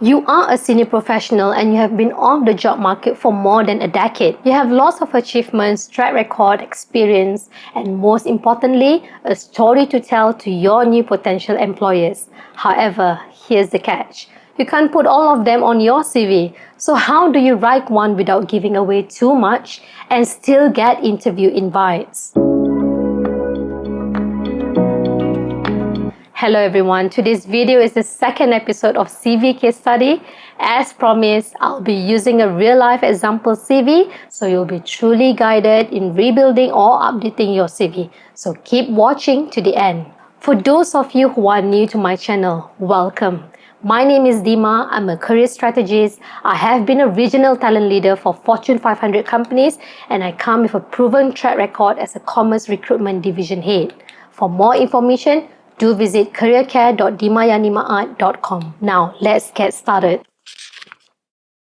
You are a senior professional and you have been on the job market for more than a decade. You have lots of achievements, track record, experience, and most importantly, a story to tell to your new potential employers. However, here's the catch. You can't put all of them on your CV. So how do you write one without giving away too much and still get interview invites? Hello everyone, today's video is the second episode of CV case study. As promised, I'll be using a real-life example CV, so you'll be truly guided in rebuilding or updating your CV. So keep watching to the end. For those of you who are new to my channel, welcome. My name is Deema. I'm a career strategist. I have been a regional talent leader for Fortune 500 companies, and I come with a proven track record as a commerce recruitment division head. For more information, do visit careercare.deemayanimaat.com. Now, let's get started.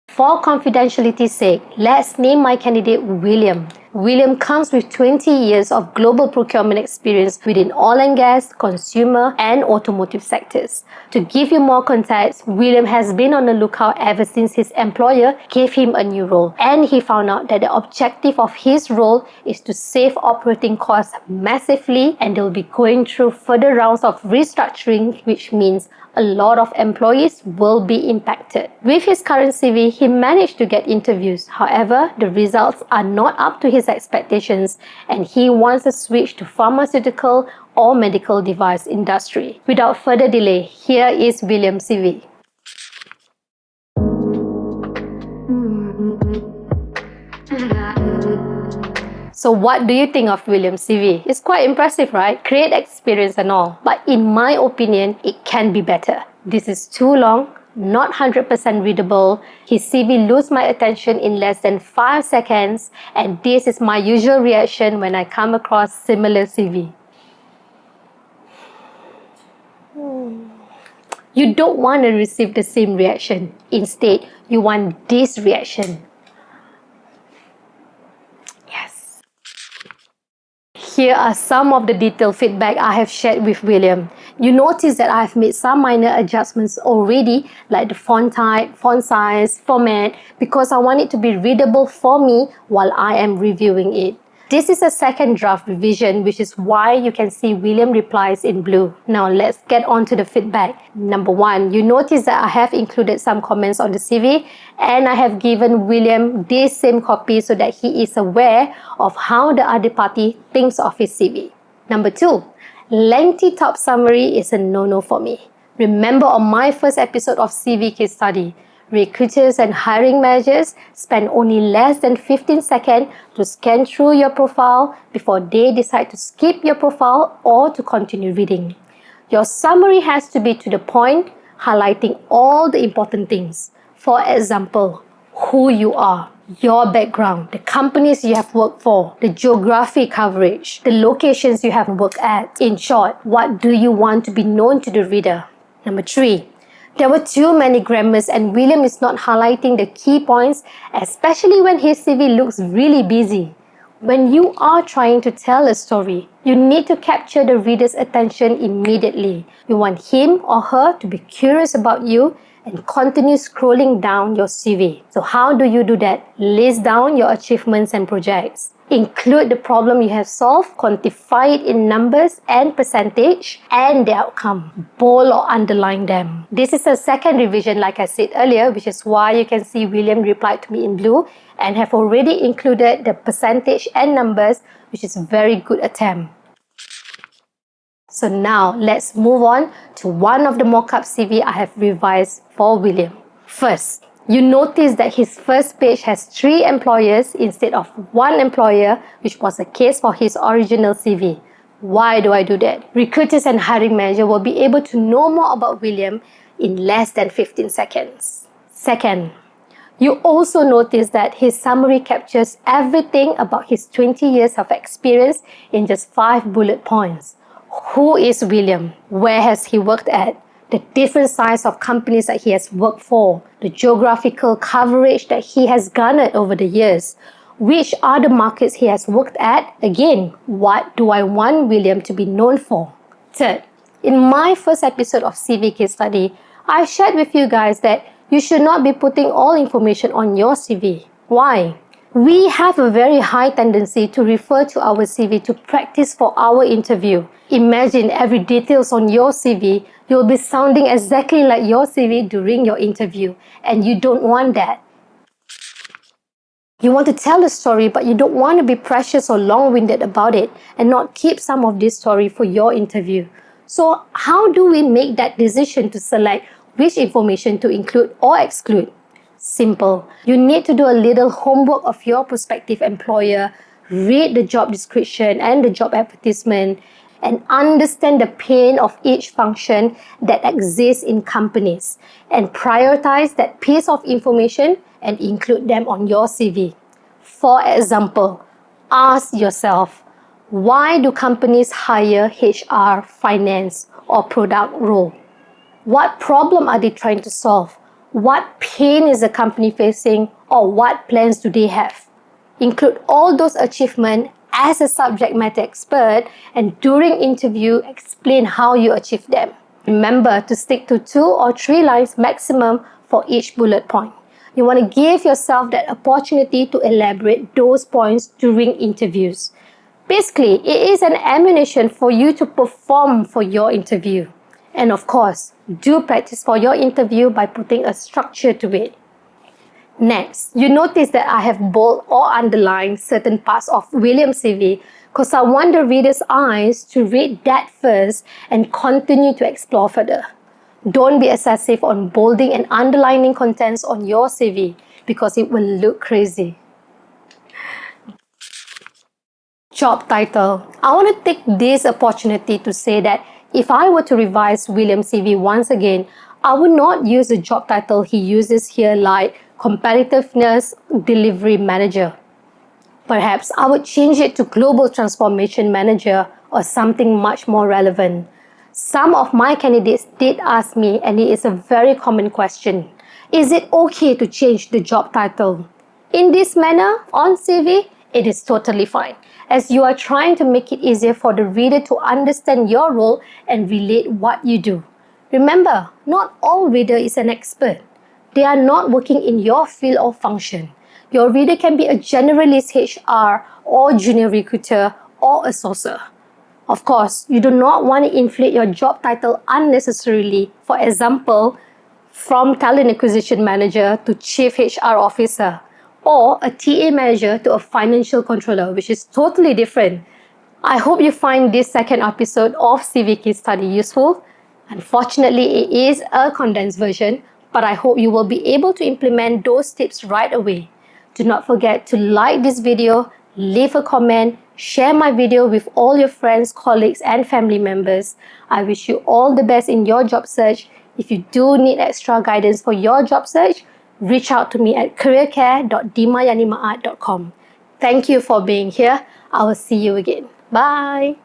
For confidentiality's sake, let's name my candidate William. William comes with 20 years of global procurement experience within oil and gas, consumer, and automotive sectors. To give you more context, William has been on the lookout ever since his employer gave him a new role, and he found out that the objective of his role is to save operating costs massively, and they'll be going through further rounds of restructuring, which means a lot of employees will be impacted. With his current CV, he managed to get interviews. However, the results are not up to his expectations, and he wants a switch to pharmaceutical or medical device industry. Without further delay, here is William's CV. So what do you think of William's CV? It's quite impressive, right? Great experience and all. But in my opinion, it can be better. This is too long, not 100% readable. His CV loses my attention in less than 5 seconds, and this is my usual reaction when I come across similar CV. You don't want to receive the same reaction. Instead, you want this reaction. Here are some of the detailed feedback I have shared with William. You notice that I have made some minor adjustments already, like the font type, font size, format, because I want it to be readable for me while I am reviewing it. This is a second draft revision, which is why you can see William replies in blue. Now let's get on to the feedback. Number 1, you notice that I have included some comments on the CV, and I have given William this same copy so that he is aware of how the other party thinks of his CV. Number 2, lengthy top summary is a no-no for me. Remember on my first episode of CV case study, recruiters and hiring managers spend only less than 15 seconds to scan through your profile before they decide to skip your profile or to continue reading. Your summary has to be to the point, highlighting all the important things. For example, who you are, your background, the companies you have worked for, the geographic coverage, the locations you have worked at. In short, what do you want to be known to the reader? Number 3, there were too many grammars and William is not highlighting the key points, especially when his CV looks really busy. When you are trying to tell a story, you need to capture the reader's attention immediately. You want him or her to be curious about you and continue scrolling down your CV. So how do you do that? List down your achievements and projects. Include the problem you have solved, quantify it in numbers and percentage, and the outcome. Bold or underline them. This is a second revision, like I said earlier, which is why you can see William replied to me in blue and have already included the percentage and numbers, which is a very good attempt. So now, let's move on to one of the mock-up CV I have revised for William. First, you notice that his first page has 3 employers instead of 1 employer, which was the case for his original CV. Why do I do that? Recruiters and hiring manager will be able to know more about William in less than 15 seconds. Second, you also notice that his summary captures everything about his 20 years of experience in just 5 bullet points. Who is William? Where has he worked at? The different size of companies that he has worked for, the geographical coverage that he has garnered over the years, which are the markets he has worked at. Again, what do I want William to be known for? Third, in my first episode of CV case study, I shared with you guys that You should not be putting all information on your CV. Why? We have a very high tendency to refer to our CV to practice for our interview. Imagine every details on your CV, you'll be sounding exactly like your CV during your interview, and you don't want that. You want to tell a story, but you don't want to be precious or long-winded about it and not keep some of this story for your interview. So how do we make that decision to select which information to include or exclude? Simple. You need to do a little homework of your prospective employer, read the job description and the job advertisement, and understand the pain of each function that exists in companies, and prioritize that piece of information and include them on your CV. For example, ask yourself, why do companies hire HR, finance, or product role? What problem are they trying to solve? What pain is the company facing, or what plans do they have? Include all those achievements as a subject matter expert, and during interview, explain how you achieve them. Remember to stick to 2 or 3 lines maximum for each bullet point. You want to give yourself that opportunity to elaborate those points during interviews. Basically, it is an ammunition for you to perform for your interview. And of course, do practice for your interview by putting a structure to it. Next, you notice that I have bold or underlined certain parts of William's CV because I want the reader's eyes to read that first and continue to explore further. Don't be excessive on bolding and underlining contents on your CV because it will look crazy. Job title. I want to take this opportunity to say that if I were to revise William's CV once again, I would not use the job title he uses here like Competitiveness Delivery Manager. Perhaps I would change it to Global Transformation Manager or something much more relevant. Some of my candidates did ask me, and it is a very common question, is it okay to change the job title? In this manner, on CV, it is totally fine, as you are trying to make it easier for the reader to understand your role and relate what you do. Remember, not all reader is an expert. They are not working in your field or function. Your reader can be a generalist HR or junior recruiter or a sourcer. Of course, you do not want to inflate your job title unnecessarily. For example, from Talent Acquisition Manager to Chief HR Officer, or a TA Manager to a Financial Controller, which is totally different. I hope you find this second episode of CV Case Study useful. Unfortunately, it is a condensed version, but I hope you will be able to implement those tips right away. Do not forget to like this video, leave a comment, share my video with all your friends, colleagues, and family members. I wish you all the best in your job search. If you do need extra guidance for your job search, reach out to me at careercare.deema.com. Thank you for being here. I will see you again. Bye.